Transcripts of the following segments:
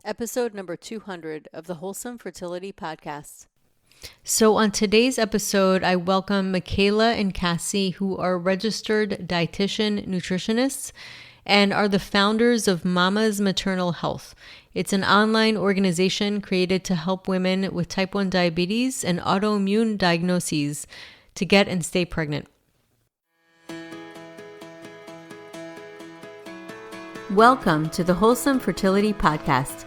episode number 200 of the Wholesome Fertility Podcast. So on today's episode, I welcome Makayla and Cassie, who are registered dietitian nutritionists and are the founders of Mamasmaternalhealth. It's an online organization created to help women with type 1 diabetes and autoimmune diagnoses to get and stay pregnant. Welcome to the Wholesome Fertility Podcast.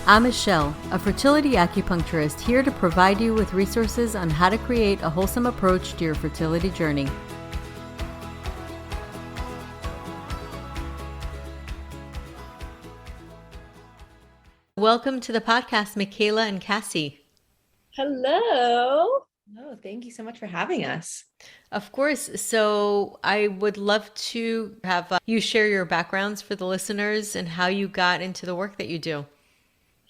I'm Michelle, a fertility acupuncturist here to provide you with resources on how to create a wholesome approach to your fertility journey. Welcome to the podcast, Makayla and Cassie. Hello. Oh, thank you so much for having us. Of course. So I would love to have you share your backgrounds for the listeners and how you got into the work that you do.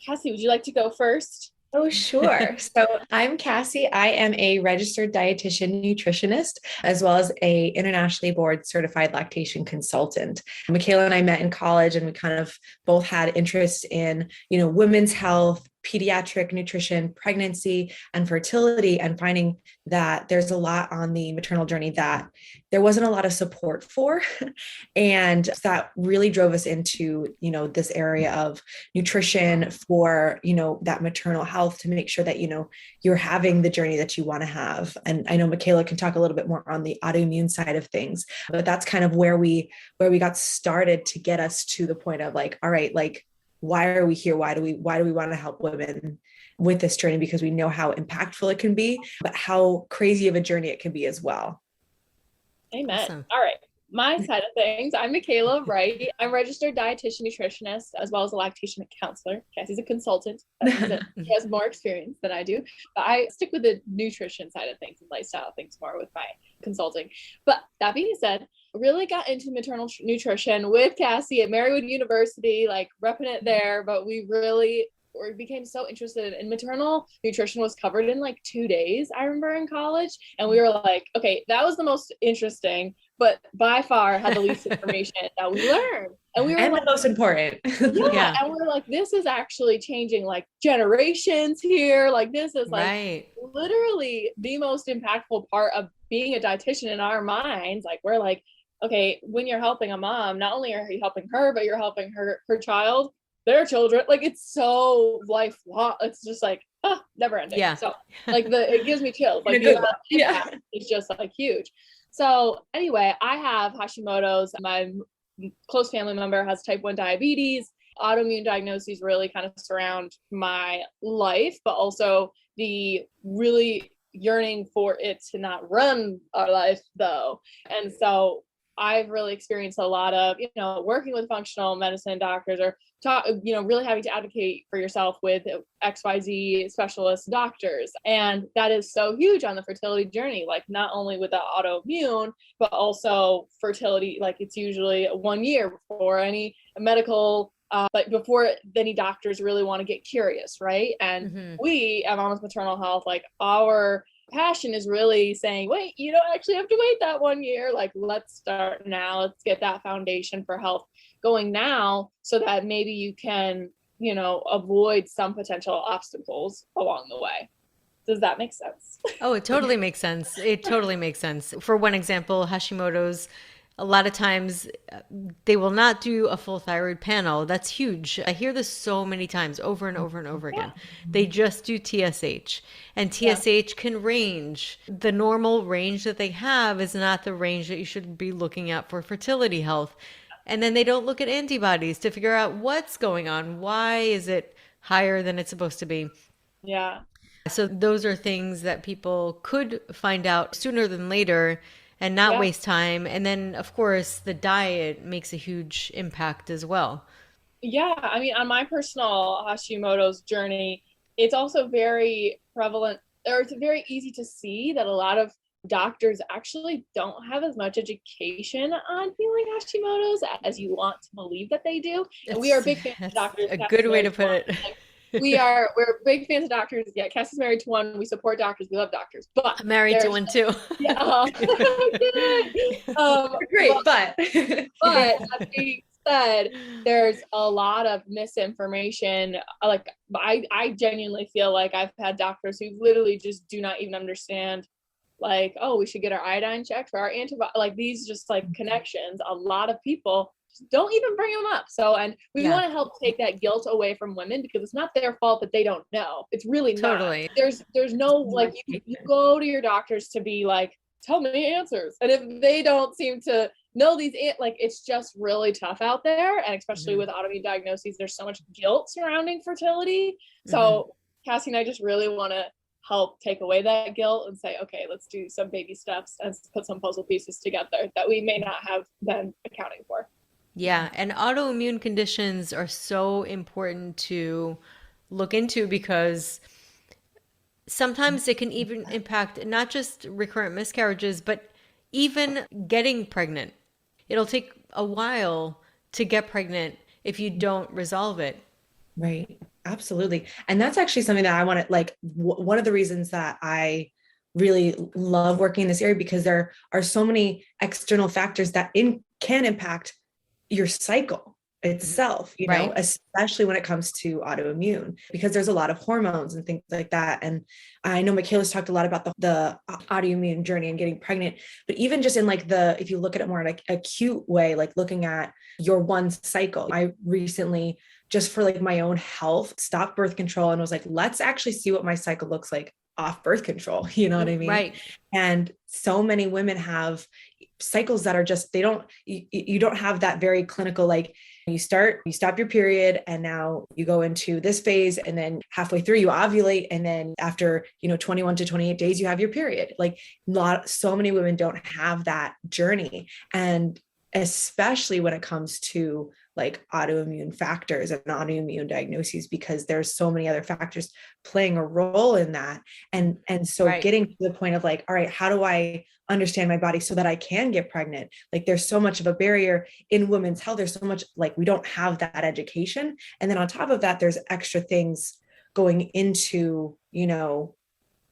Cassie, would you like to go first? Oh, sure. So I'm Cassie. I am a registered dietitian nutritionist, as well as a internationally board certified lactation consultant. Makayla and I met in college, and we kind of both had interest in, women's health, pediatric nutrition, pregnancy, and fertility, and finding that there's a lot on the maternal journey that there wasn't a lot of support for. And that really drove us into, this area of nutrition for, that maternal health to make sure that, you're having the journey that you want to have. And I know Makayla can talk a little bit more on the autoimmune side of things, but that's kind of where we got started to get us to the point of like, all right, like, why are we here? Why do we want to help women with this journey? Because we know how impactful it can be, but how crazy of a journey it can be as well. Amen. Awesome. All right. My side of things, I'm Makayla, right? I'm a registered dietitian nutritionist, as well as a lactation counselor. Cassie's a consultant. She has more experience than I do, but I stick with the nutrition side of things and lifestyle things more with my consulting. But that being said, really got into maternal nutrition with Cassie at Marywood University, like repping it there, but we became so interested in maternal nutrition. Was covered in like 2 days, I remember, in college. And we were like, okay, that was the most interesting, but by far had the least information that we learned. And we were the most important. Yeah. And we're like, this is actually changing like generations here. Like this is like literally the most impactful part of being a dietitian in our minds. Like we're like, okay, when you're helping a mom, not only are you helping her, but you're helping her child, their children. Like it's so lifelong. It's just like never ending. Yeah. So like it gives me chills. Like it's just like huge. So anyway, I have Hashimoto's. My close family member has type 1 diabetes. Autoimmune diagnoses really kind of surround my life, but also the really yearning for it to not run our life though. And so I've really experienced a lot of, working with functional medicine doctors or really having to advocate for yourself with XYZ specialist doctors. And that is so huge on the fertility journey, like not only with the autoimmune, but also fertility. Like it's usually 1 year before any medical, but before any doctors really want to get curious. Right. And we at Mama's Maternal Health, like our passion is really saying, wait, you don't actually have to wait that 1 year. Like, let's start now. Let's get that foundation for health going now so that maybe you can, avoid some potential obstacles along the way. Does that make sense? Oh, it totally makes sense. It totally makes sense. For one example, Hashimoto's, a lot of times they will not do a full thyroid panel. That's huge. I hear this so many times over and over and over again. They just do TSH, and TSH can range. The normal range that they have is not the range that you should be looking at for fertility health. And then they don't look at antibodies to figure out what's going on. Why is it higher than it's supposed to be? Yeah. So those are things that people could find out sooner than later and not waste time. And then, of course, the diet makes a huge impact as well. Yeah. I mean, on my personal Hashimoto's journey, it's also very prevalent, or it's very easy to see that a lot of doctors actually don't have as much education on healing Hashimoto's as you want to believe that they do. And we are big fans of doctors. A good way to put it. We're big fans of doctors. Yeah, Cassie's married to one. We support doctors. We love doctors. But I'm married to one too. Yeah. Great, but that being said, there's a lot of misinformation. Like I genuinely feel like I've had doctors who literally just do not even understand, like, oh, we should get our iodine checked for our antibiotic, like these just like connections. A lot of people don't even bring them up. So, and we want to help take that guilt away from women, because it's not their fault that they don't know. It's really Totally. not. There's no, like, you go to your doctors to be like, tell me answers. And if they don't seem to know these, like, it's just really tough out there. And especially with autoimmune diagnoses, there's so much guilt surrounding fertility. So Cassie and I just really want to help take away that guilt and say, okay, let's do some baby steps and put some puzzle pieces together that we may not have been accounting for. Yeah, and autoimmune conditions are so important to look into because sometimes it can even impact not just recurrent miscarriages, but even getting pregnant. It'll take a while to get pregnant if you don't resolve it. Right. Absolutely. And that's actually something that I want to like, one of the reasons that I really love working in this area, because there are so many external factors that can impact your cycle itself, you know, especially when it comes to autoimmune, because there's a lot of hormones and things like that. And I know Makayla's talked a lot about the autoimmune journey and getting pregnant, but even just in like if you look at it more in like acute way, like looking at your one cycle, I recently, just for like my own health, stopped birth control and was like, let's actually see what my cycle looks like off birth control. You know what I mean? Right. And so many women have cycles that are just, you don't have that very clinical, like you stop your period and now you go into this phase, and then halfway through you ovulate. And then after, 21 to 28 days, you have your period. Like so many women don't have that journey. And especially when it comes to like autoimmune factors and autoimmune diagnoses, because there's so many other factors playing a role in that. And so getting to the point of like, all right, how do I understand my body so that I can get pregnant? Like there's so much of a barrier in women's health. There's so much, like, we don't have that education. And then on top of that, there's extra things going into,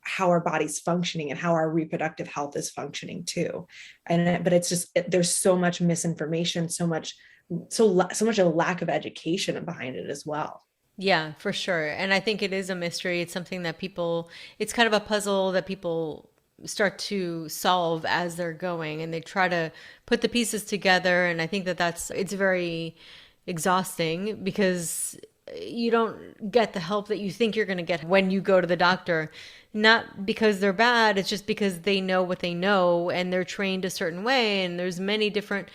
how our body's functioning and how our reproductive health is functioning too. But it's just, there's so much misinformation, so much of a lack of education behind it as well. Yeah, for sure. And I think it is a mystery. It's something that it's kind of a puzzle that people start to solve as they're going, and they try to put the pieces together. And I think it's very exhausting because you don't get the help that you think you're going to get when you go to the doctor. Not because they're bad, it's just because they know what they know and they're trained a certain way. And there's many different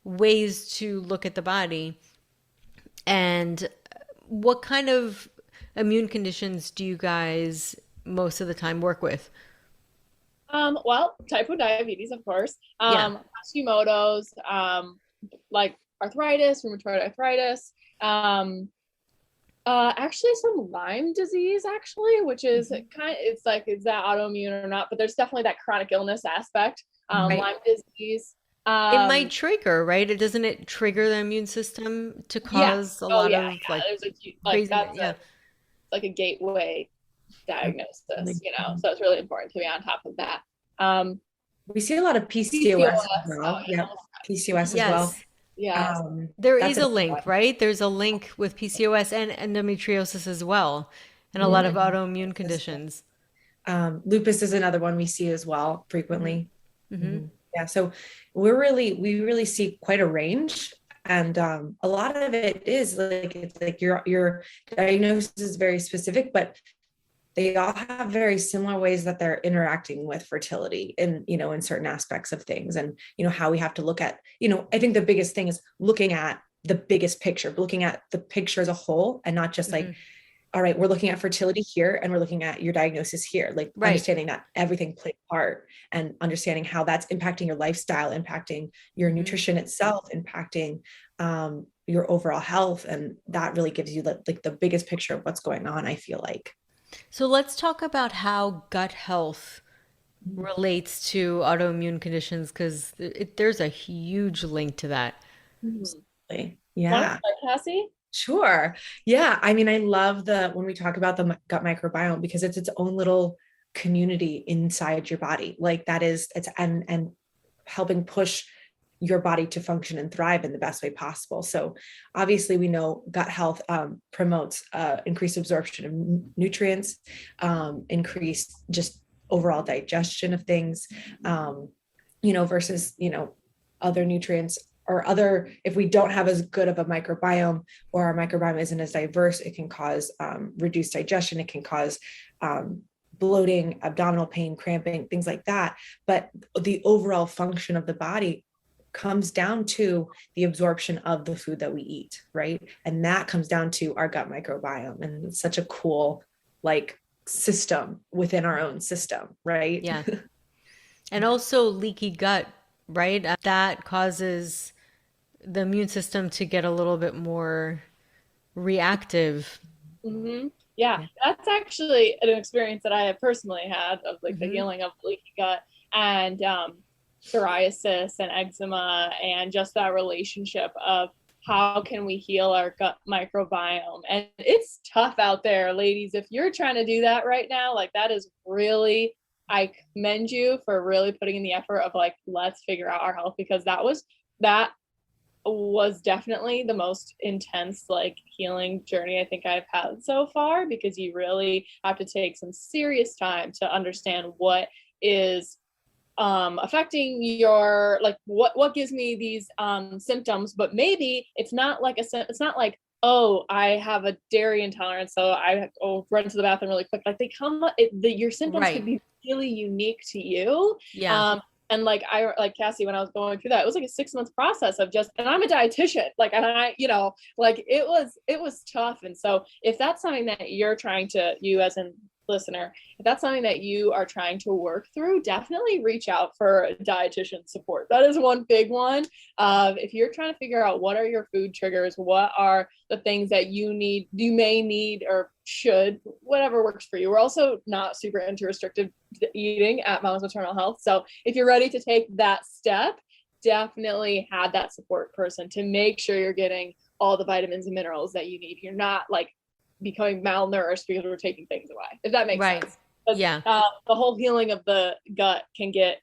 ways to look at the body. And what kind of immune conditions do you guys most of the time work with? Well, type 1 diabetes, of course. Hashimoto's, like arthritis, rheumatoid arthritis. Actually some Lyme disease, which is it's like, is that autoimmune or not? But there's definitely that chronic illness aspect. Lyme disease. It might trigger, right? Doesn't it trigger the immune system to cause a lot of like crazy, like a gateway diagnosis, so it's really important to be on top of that. We see a lot of PCOS as well. PCOS as well. Yeah. There is a link, right? There's a link with PCOS and endometriosis as well, and a lot of autoimmune conditions. Lupus is another one we see as well frequently. Yeah. So we really see quite a range. And a lot of it is like, it's like your diagnosis is very specific, but they all have very similar ways that they're interacting with fertility in, in certain aspects of things. And, how we have to look at, I think the biggest thing is looking at the biggest picture, looking at the picture as a whole, and not just like, all right, we're looking at fertility here and we're looking at your diagnosis here, like understanding that everything plays a part, and understanding how that's impacting your lifestyle, impacting your nutrition itself, impacting your overall health. And that really gives you the biggest picture of what's going on, I feel like. So let's talk about how gut health relates to autoimmune conditions, because there's a huge link to that. Yeah. Cassie? Sure. Yeah. I mean, I love when we talk about the gut microbiome, because it's its own little community inside your body. Like and helping push your body to function and thrive in the best way possible. So obviously we know gut health promotes increased absorption of nutrients, increased just overall digestion of things, versus, other nutrients or other, if we don't have as good of a microbiome, or our microbiome isn't as diverse, it can cause reduced digestion. It can cause bloating, abdominal pain, cramping, things like that. But the overall function of the body comes down to the absorption of the food that we eat, right? And that comes down to our gut microbiome. And it's such a cool, system within our own system, right? Yeah. And also leaky gut, right? That causes the immune system to get a little bit more reactive. Mm-hmm. Yeah, that's actually an experience that I have personally had of the healing of leaky gut and psoriasis and eczema, and just that relationship of how can we heal our gut microbiome. And it's tough out there, ladies. If you're trying to do that right now, that is really, I commend you for really putting in the effort of let's figure out our health, because that was definitely the most intense healing journey I think I've had so far, because you really have to take some serious time to understand what is affecting your what gives me these symptoms. But maybe it's not it's not oh, I have a dairy intolerance, so I run to the bathroom really quick. They come up, your symptoms could be really unique to you. Yeah. And Cassie, when I was going through that, it was a 6-month process of and I'm a dietitian, and I, it was tough. And so if that's something that you're trying to, you as a listener, if that's something that you are trying to work through, definitely reach out for dietitian support. That is one big one. If you're trying to figure out what are your food triggers, what are the things that you may need or should, whatever works for you. We're also not super into restrictive eating at Mama's Maternal Health. So if you're ready to take that step, definitely have that support person to make sure you're getting all the vitamins and minerals that you need. You're not becoming malnourished because we're taking things away, if that makes sense. Yeah. The whole healing of the gut can get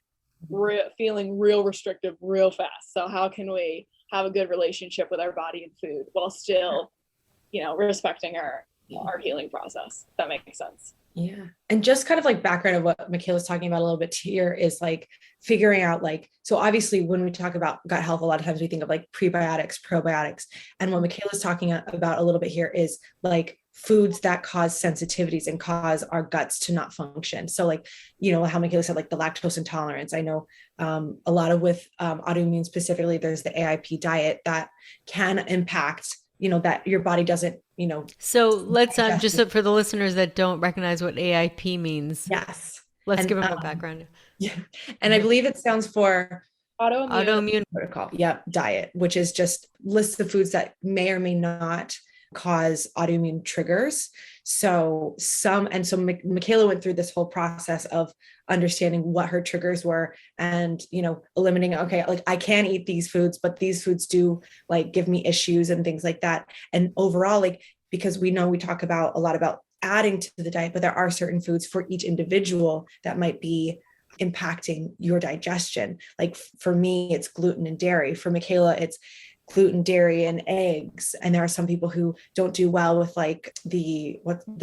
feeling real restrictive real fast. So how can we have a good relationship with our body and food while still, respecting our healing process? If that makes sense. Yeah. And just kind of background of what Makayla's talking about a little bit here is figuring out so obviously when we talk about gut health, a lot of times we think of prebiotics, probiotics. And what Makayla's talking about a little bit here is foods that cause sensitivities and cause our guts to not function. So how Makayla said, the lactose intolerance. I know a lot of with autoimmune specifically, there's the AIP diet that can impact, that your body doesn't, So let's just for the listeners that don't recognize what AIP means. Yes. Let's give them a background. Yeah. And I believe it stands for autoimmune protocol. Yep. Diet, which is just lists the foods that may or may not cause autoimmune triggers. So Makayla went through this whole process of understanding what her triggers were and, eliminating, okay, I can eat these foods, but these foods do give me issues and things like that. And overall, because we know we talk about a lot about adding to the diet, but there are certain foods for each individual that might be impacting your digestion. For me, it's gluten and dairy. For Makayla, it's gluten, dairy, and eggs. And there are some people who don't do well with the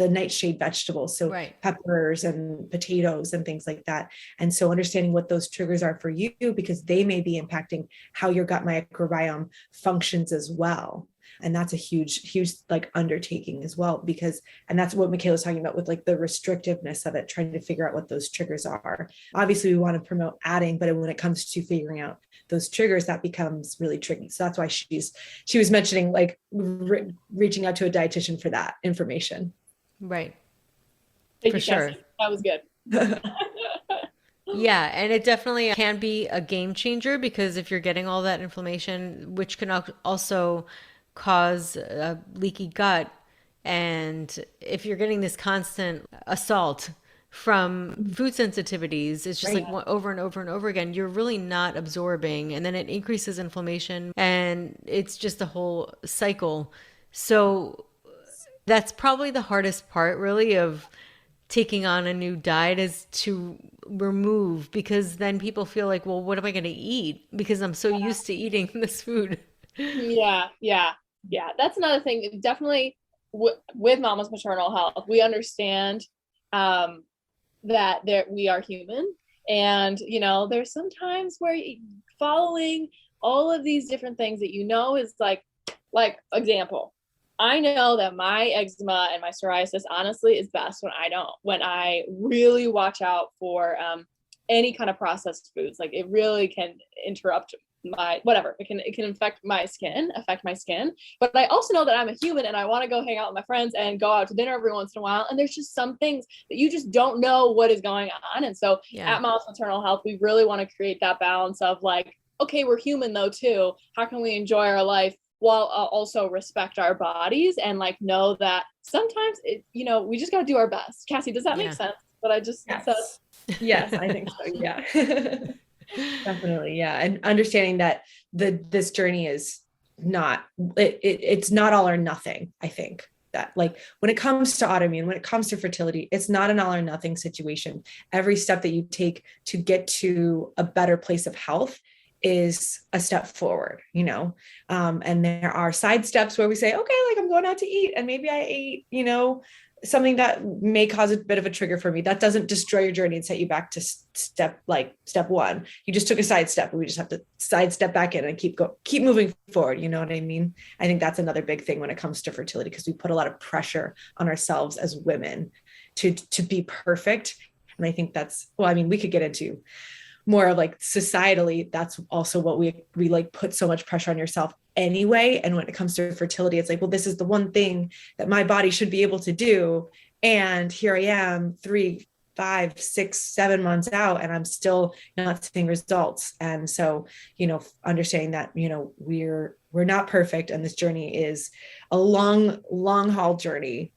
nightshade vegetables. So peppers and potatoes and things like that. And so understanding what those triggers are for you, because they may be impacting how your gut microbiome functions as well. And that's a huge undertaking as well, and that's what Makayla's talking about with the restrictiveness of it, trying to figure out what those triggers are. Obviously we want to promote adding, but when it comes to figuring out those triggers, that becomes really tricky. So that's why she was mentioning reaching out to a dietitian for that information. Right. Thank you, sure. Cassie. That was good. Yeah, and it definitely can be a game changer, because if you're getting all that inflammation, which can also cause a leaky gut, and if you're getting this constant assault from food sensitivities, it's just over and over and over again, you're really not absorbing, and then it increases inflammation, and it's just a whole cycle. So that's probably the hardest part really of taking on a new diet, is to remove, because then people feel like, well, what am I going to eat? Because I'm so used to eating this food. Yeah. That's another thing. Definitely with Mama's Maternal Health, we understand that we are human, and there's sometimes where following all of these different things that is like example, I know that my eczema and my psoriasis honestly is best when I really watch out for any kind of processed foods. Like it really can interrupt my whatever. It can affect my skin. But I also know that I'm a human and I want to go hang out with my friends and go out to dinner every once in a while. And there's just some things that you just don't know what is going on. And so at Mama's Maternal Health, we really want to create that balance of like, okay, we're human though too. How can we enjoy our life while also respect our bodies and like know that sometimes we just got to do our best. Cassie, does that make sense? But I just said. Yes, I think so. Yeah. Definitely. Yeah. And understanding that this journey is not, it's not all or nothing. I think that like when it comes to autoimmune, when it comes to fertility, it's not an all or nothing situation. Every step that you take to get to a better place of health is a step forward, and there are side steps where we say, okay, like I'm going out to eat and maybe I ate, something that may cause a bit of a trigger for me. That doesn't destroy your journey and set you back to step one. You just took a side step and we just have to sidestep back in and keep moving forward. You know what I mean? I think that's another big thing when it comes to fertility, because we put a lot of pressure on ourselves as women to be perfect. And I think we could get into more of like societally, that's also what we like put so much pressure on yourself anyway. And when it comes to fertility, it's like, well, this is the one thing that my body should be able to do. And here I am 3, 5, 6, 7 months out, and I'm still not seeing results. And so, understanding that, we're not perfect. And this journey is a long haul journey.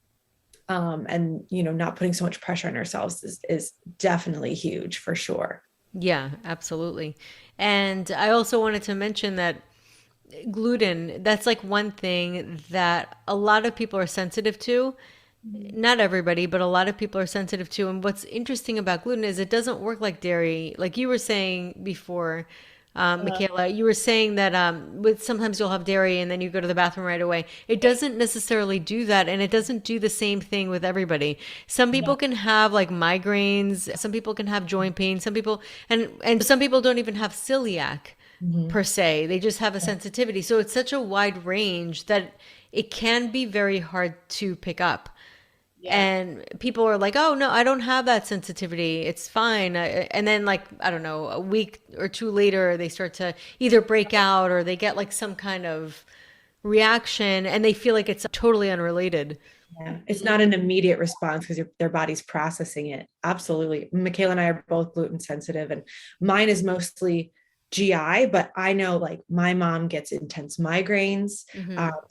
And, not putting so much pressure on ourselves is definitely huge for sure. Yeah, absolutely. And I also wanted to mention that gluten, that's like one thing that a lot of people are sensitive to. Not everybody, but a lot of people are sensitive to. And what's interesting about gluten is it doesn't work like dairy. Like you were saying before, Makayla, you were saying that sometimes you'll have dairy and then you go to the bathroom right away. It doesn't necessarily do that, and it doesn't do the same thing with everybody. Some people can have like migraines, some people can have joint pain, some people and some people don't even have celiac per se. They just have a sensitivity. So it's such a wide range that it can be very hard to pick up. Yeah. And people are like, oh, no, I don't have that sensitivity. It's fine. And then like, I don't know, a week or two later, they start to either break out or they get like some kind of reaction and they feel like it's totally unrelated. Yeah, it's not an immediate response because their body's processing it. Absolutely. Makayla and I are both gluten sensitive, and mine is mostly GI, but I know like my mom gets intense migraines.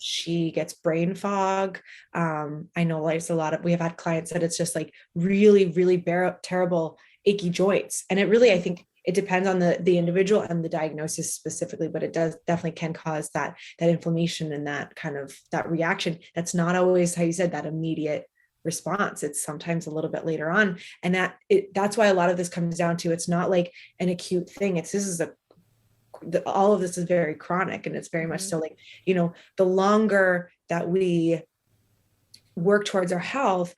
She gets brain fog. I know like we have had clients that it's just like really, really terrible achy joints. And it really, I think it depends on the individual and the diagnosis specifically, but it definitely can cause that inflammation and that kind of that reaction. That's not always, how you said, that immediate response. It's sometimes a little bit later on. And that's why a lot of this comes down to, it's not like an acute thing. All of this is very chronic, and it's very much so like, the longer that we work towards our health,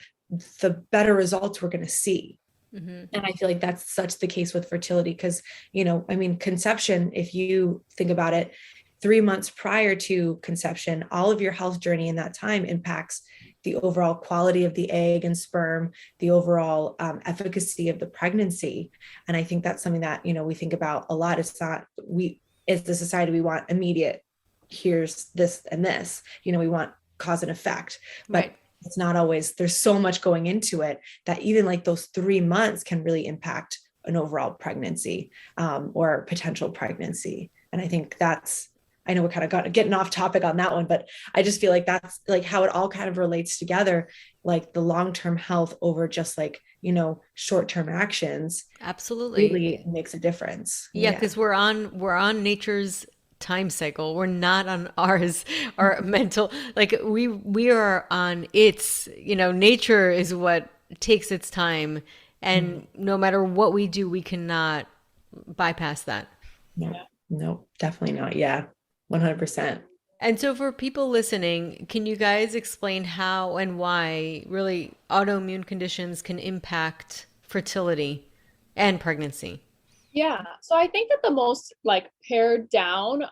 the better results we're going to see. And I feel like that's such the case with fertility because, conception, if you think about it, 3 months prior to conception, all of your health journey in that time impacts the overall quality of the egg and sperm, the overall efficacy of the pregnancy. And I think that's something that, we think about a lot. It's not, as the society, we want immediate, here's this and this, we want cause and effect, but it's not always, there's so much going into it that even like those 3 months can really impact an overall pregnancy or potential pregnancy. And I think I know we're kind of getting off topic on that one, but I just feel like that's like how it all kind of relates together, like the long-term health over just like, short-term actions. Absolutely. Really makes a difference. Yeah. Cause we're on nature's time cycle. We're not on ours, our mental, like we are on its, nature is what takes its time. And no matter what we do, we cannot bypass that. No, definitely not. Yeah, 100%. And so for people listening, can you guys explain how and why really autoimmune conditions can impact fertility and pregnancy? Yeah. So I think that the most like pared down,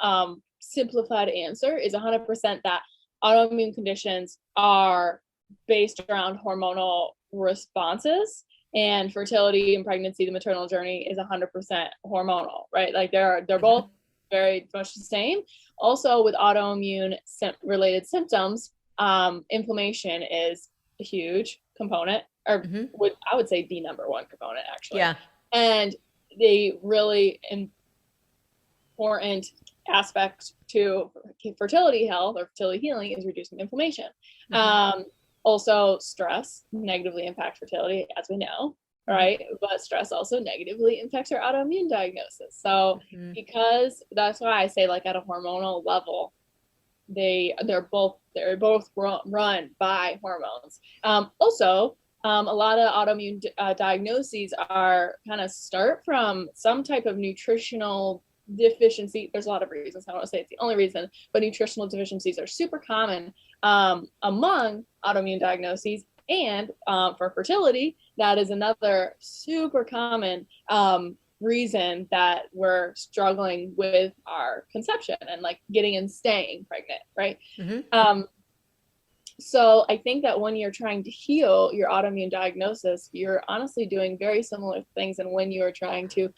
simplified answer is 100% that autoimmune conditions are based around hormonal responses, and fertility and pregnancy, the maternal journey, is 100% hormonal, right? Like they're both very much the same. Also with autoimmune related symptoms, inflammation is a huge component, or I would say the number one component actually. Yeah. And the really important aspect to fertility health or fertility healing is reducing inflammation. Also, stress negatively impacts fertility, as we know, right? But stress also negatively impacts our autoimmune diagnosis. So, because that's why I say, like, at a hormonal level, they're both run by hormones. Also, a lot of autoimmune diagnoses are kind of start from some type of nutritional deficiency. There's a lot of reasons. I don't want to say it's the only reason, but nutritional deficiencies are super common among autoimmune diagnoses. And for fertility, that is another super common reason that we're struggling with our conception and like getting and staying pregnant, right? So I think that when you're trying to heal your autoimmune diagnosis, you're honestly doing very similar things than when you're trying to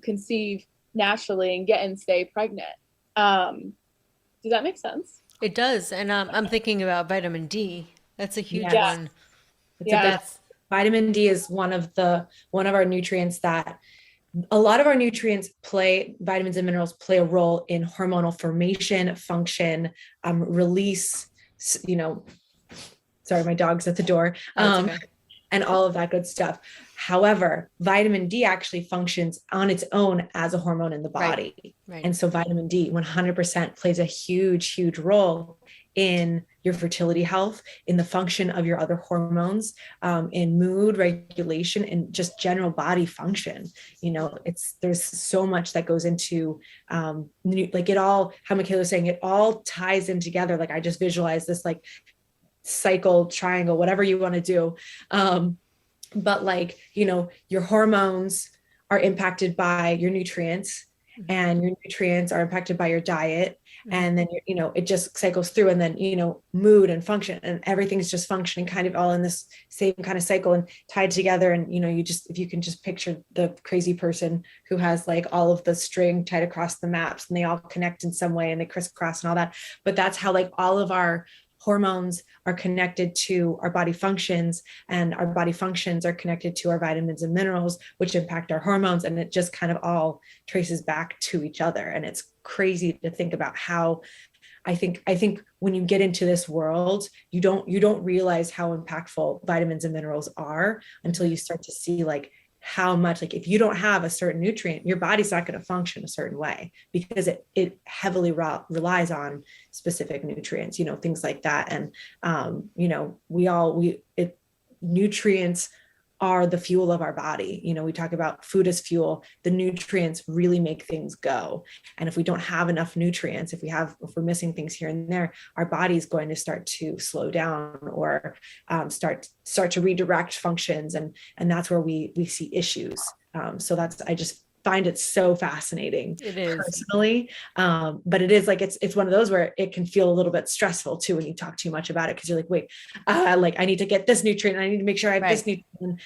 conceive naturally and get and stay pregnant. Does that make sense? It does. And I'm thinking about vitamin D. That's a huge Yes. one. That's vitamin D is one of our nutrients that a lot of our nutrients vitamins and minerals play a role in hormonal formation, function, release, sorry, my dog's at the door. Okay. And all of that good stuff. However, vitamin D actually functions on its own as a hormone in the body. Right. And so vitamin D 100% plays a huge, huge role in your fertility health, in the function of your other hormones, in mood regulation, and just general body function. There's so much that goes into like it all, how Makayla was saying, it all ties in together. Like I just visualize this like cycle, triangle, whatever you want to do. But like, your hormones are impacted by your nutrients, and your nutrients are impacted by your diet. And then, it just cycles through, and then, mood and function and everything's just functioning kind of all in this same kind of cycle and tied together. And, if you can just picture the crazy person who has like all of the string tied across the maps and they all connect in some way and they crisscross and all that. But that's how like all of our hormones are connected to our body functions, and our body functions are connected to our vitamins and minerals, which impact our hormones. And it just kind of all traces back to each other. And it's crazy to think about how I think when you get into this world, you don't realize how impactful vitamins and minerals are until you start to see like how much, like if you don't have a certain nutrient, your body's not going to function a certain way because it heavily relies on specific nutrients, things like that. And, nutrients are the fuel of our body. We talk about food as fuel. The nutrients really make things go. And if we don't have enough nutrients, if we're missing things here and there, our body is going to start to slow down or start to redirect functions. And that's where we see issues. So I just find it so fascinating. It is personally. But it is like, it's one of those where it can feel a little bit stressful too, when you talk too much about it. Cause you're like, wait, like I need to get this nutrient. I need to make sure I have this nutrient,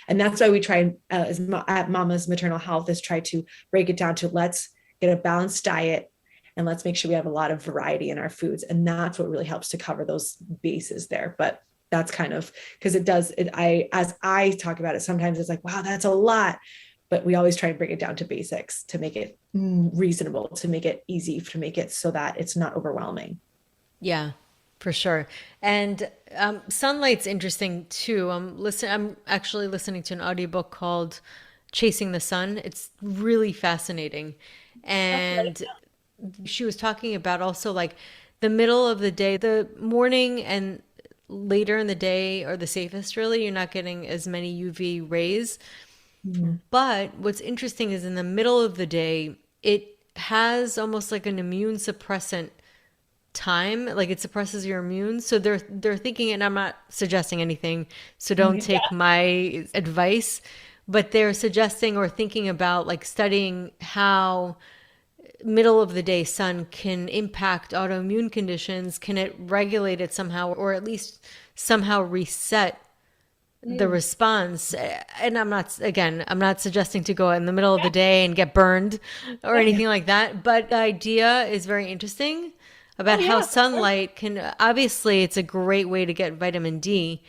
and that's why we try at Mama's Maternal Health is try to break it down to let's get a balanced diet and let's make sure we have a lot of variety in our foods. And that's what really helps to cover those bases there. But that's kind of, cause as I talk about it, sometimes it's like, wow, that's a lot. But we always try and bring it down to basics to make it reasonable, to make it easy, to make it so that it's not overwhelming. Yeah, for sure. And sunlight's interesting too. I'm actually listening to an audiobook called Chasing the Sun. It's really fascinating. And she was talking about also like the middle of the day, the morning and later in the day are the safest, really. You're not getting as many UV rays. But what's interesting is in the middle of the day, it has almost like an immune suppressant time, like it suppresses your immune. So they're thinking, and I'm not suggesting anything, so don't take my advice, but they're suggesting or thinking about like studying how middle of the day sun can impact autoimmune conditions. Can it regulate it somehow, or at least somehow reset the response? And I'm not suggesting to go out in the middle of the day and get burned or anything like that, but the idea is very interesting about how sunlight can, obviously it's a great way to get vitamin D,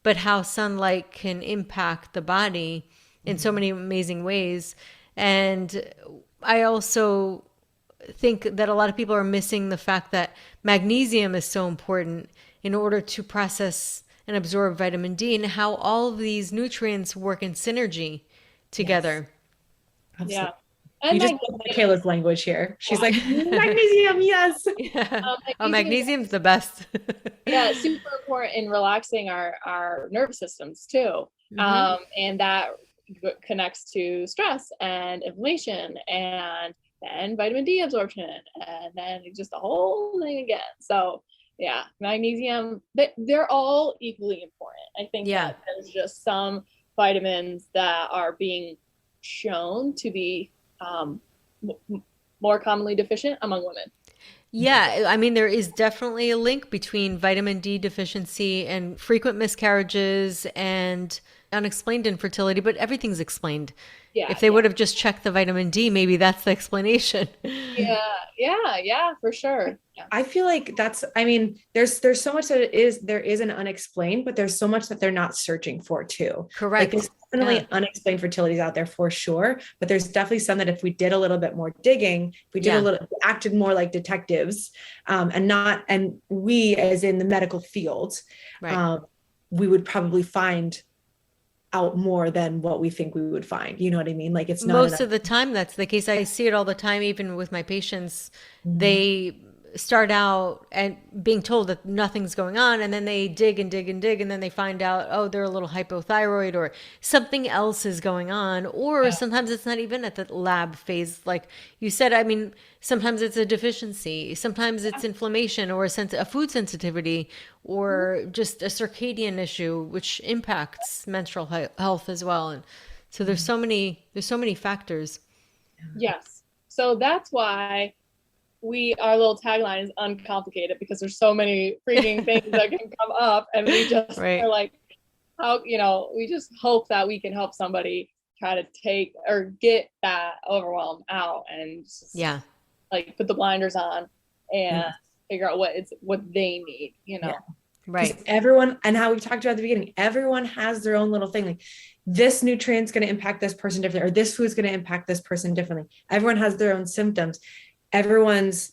but how sunlight can impact the body in so many amazing ways. And I also think that a lot of people are missing the fact that magnesium is so important in order to process and absorb vitamin D, and how all of these nutrients work in synergy together. Yes. Yeah. Absolutely. And You just Makayla's language here. She's like, magnesium, yes. Magnesium's the best. Yeah, it's super important in relaxing our nervous systems too. And that connects to stress and inflammation and then vitamin D absorption and then just the whole thing again. So yeah, magnesium, they're all equally important. I think that there's just some vitamins that are being shown to be more commonly deficient among women. Yeah, I mean, there is definitely a link between vitamin D deficiency and frequent miscarriages and unexplained infertility, but everything's explained. If they would have just checked the vitamin D, maybe that's the explanation. Yeah, for sure. Yeah. I feel like there's so much that there is an unexplained, but there's so much that they're not searching for too. Correct. Like there's definitely unexplained fertilities out there for sure, but there's definitely some that if we did a little bit more digging, if we did acted more like detectives, and we as in the medical field, we would probably find out more than what we think we would find. You know what I mean? Like it's not most of the time that's the case. I see it all the time, even with my patients. They start out and being told that nothing's going on, and then they dig and dig and dig, and then they find out, oh, they're a little hypothyroid or something else is going on. Or sometimes it's not even at the lab phase, like you said. I mean, sometimes it's a deficiency, sometimes it's inflammation or a food sensitivity or just a circadian issue, which impacts menstrual health as well. And so there's so many factors. Yes. So that's why our little tagline is uncomplicated, because there's so many freaking things that can come up, and we just are like, we just hope that we can help somebody try to take or get that overwhelm out and just, like put the blinders on and figure out what they need, Right. Everyone, and how we talked about at the beginning, everyone has their own little thing. Like this nutrient's going to impact this person differently, or this food's going to impact this person differently. Everyone has their own symptoms. Everyone's,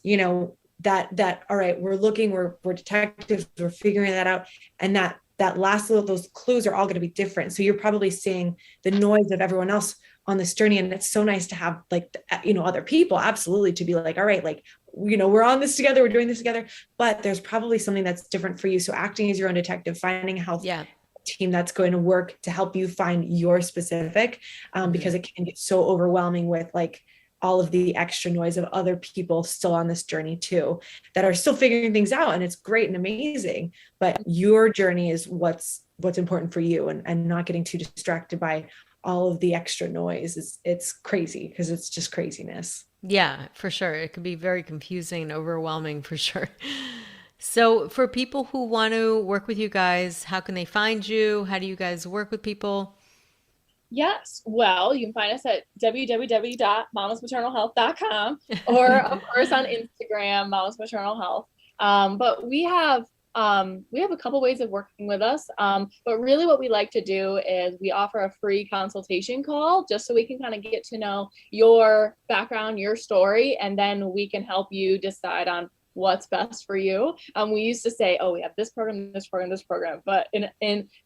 that, all right, we're looking, we're detectives, we're figuring that out. And that last little, those clues are all going to be different. So you're probably seeing the noise of everyone else on this journey. And it's so nice to have other people, absolutely, to be like, all right, like, we're on this together, we're doing this together, but there's probably something that's different for you. So acting as your own detective, finding a health team that's going to work to help you find your specific, because it can get so overwhelming with like all of the extra noise of other people still on this journey too, that are still figuring things out. And it's great and amazing, but your journey is what's important for you, and not getting too distracted by all of the extra noise. It's crazy, because it's just craziness. Yeah, for sure. It could be very confusing and overwhelming for sure. So for people who want to work with you guys, how can they find you? How do you guys work with people? Yes. Well, you can find us at www.mamasmaternalhealth.com or of course on Instagram, mamasmaternalhealth. But we have a couple ways of working with us. But really what we like to do is we offer a free consultation call, just so we can kind of get to know your background, your story, and then we can help you decide on what's best for you. We used to say, oh, we have this program, this program, this program, but in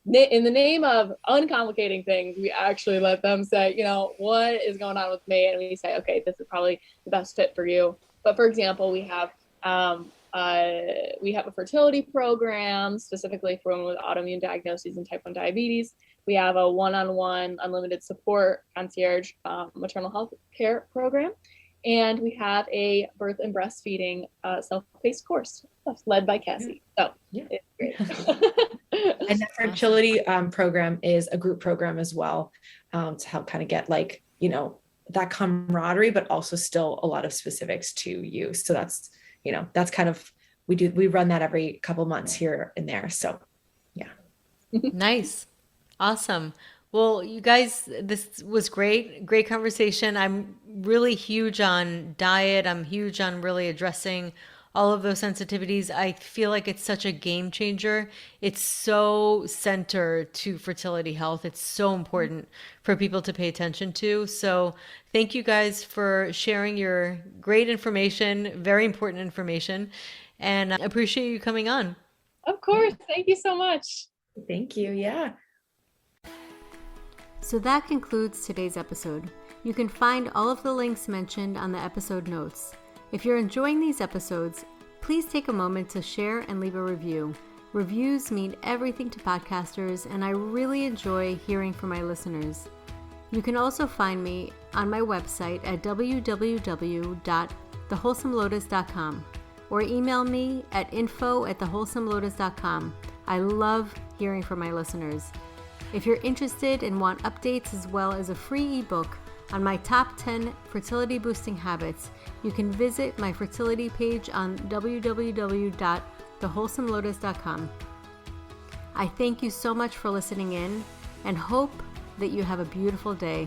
the name of uncomplicating things, we actually let them say, what is going on with me? And we say, okay, this is probably the best fit for you. But for example, we have We have a fertility program specifically for women with autoimmune diagnoses and type 1 diabetes. We have a one-on-one unlimited support concierge maternal health care program. And we have a birth and breastfeeding self-paced course led by Cassie. So it's great. And the fertility program is a group program as well, to help kind of get like, you know, that camaraderie, but also still a lot of specifics to you. So that's, you know, that's kind of, we run that every couple months here and there. So yeah. Nice. Awesome. Well, you guys, this was great. Great conversation. I'm really huge on diet. I'm huge on really addressing all of those sensitivities. I feel like it's such a game changer. It's so centered to fertility health. It's so important for people to pay attention to. So thank you guys for sharing your great information, very important information, and I appreciate you coming on. Of course. Thank you so much. Thank you. Yeah. So that concludes today's episode. You can find all of the links mentioned on the episode notes. If you're enjoying these episodes, please take a moment to share and leave a review. Reviews mean everything to podcasters, and I really enjoy hearing from my listeners. You can also find me on my website at www.thewholesomelotus.com or email me at info@thewholesomelotus.com. I love hearing from my listeners. If you're interested and want updates as well as a free ebook on my top 10 fertility boosting habits, you can visit my fertility page on www.thewholesomelotus.com. I thank you so much for listening in and hope that you have a beautiful day.